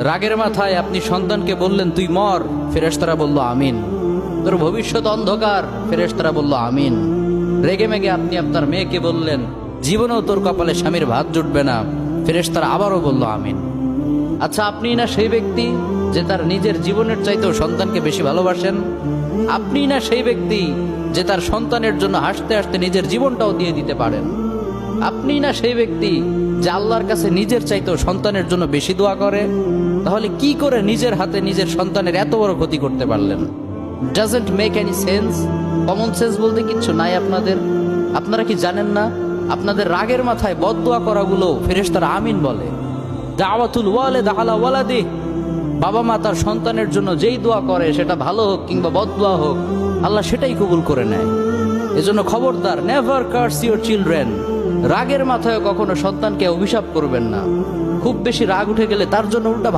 রাগের মাথায় আপনি সন্তানকে বললেন তুই মর, ফেরেশতারা বলল আমিন। তোর ভবিষ্যৎ অন্ধকার, ফেরেশতারা বলল আমিন। রেগে মেগে আপনি আপনার মেয়েকে বললেন জীবনেও তোর কপালে স্বামীর ভাত জুটবে না, ফেরেশতারা আবারও বলল আমিন। আচ্ছা, আপনি না সেই ব্যক্তি যে তার নিজের জীবনের চাইতেও সন্তানকে বেশি ভালোবাসেন? আপনি না সেই ব্যক্তি যে তার সন্তানের জন্য হাসতে হাসতে নিজের জীবনটাও দিয়ে দিতে পারেন? আপনি না সেই ব্যক্তি যে আল্লাহর কাছে নিজের চাইতেও সন্তানের জন্য বেশি দোয়া করে? তাহলে কি করে নিজের হাতে নিজের সন্তানের এত বড় ক্ষতি করতে পারলেন? Doesn't make any sense. Common sense বলতে কিচ্ছু নাই আপনাদের। আপনারা কি জানেন না আপনাদের রাগের মাথায় বদদোয়া করাগুলো ফেরেশতারা আমিন বলে? দাওয়াতুল ওয়ালিদ আলা ওয়ালাদি, বাবা মা তার সন্তানের জন্য যেই দোয়া করে সেটা ভালো হোক কিংবা বদদোয়া হোক, আল্লাহ সেটাই কবুল করে নেয়। এজন্য খবরদার, নেভার কার্স ইউর চিলড্রেন। রাগের মাথায় কখনো সন্তানকে অভিশাপ করবেন না। খুব বেশি রাগ উঠে গেলে তার জন্য উল্টা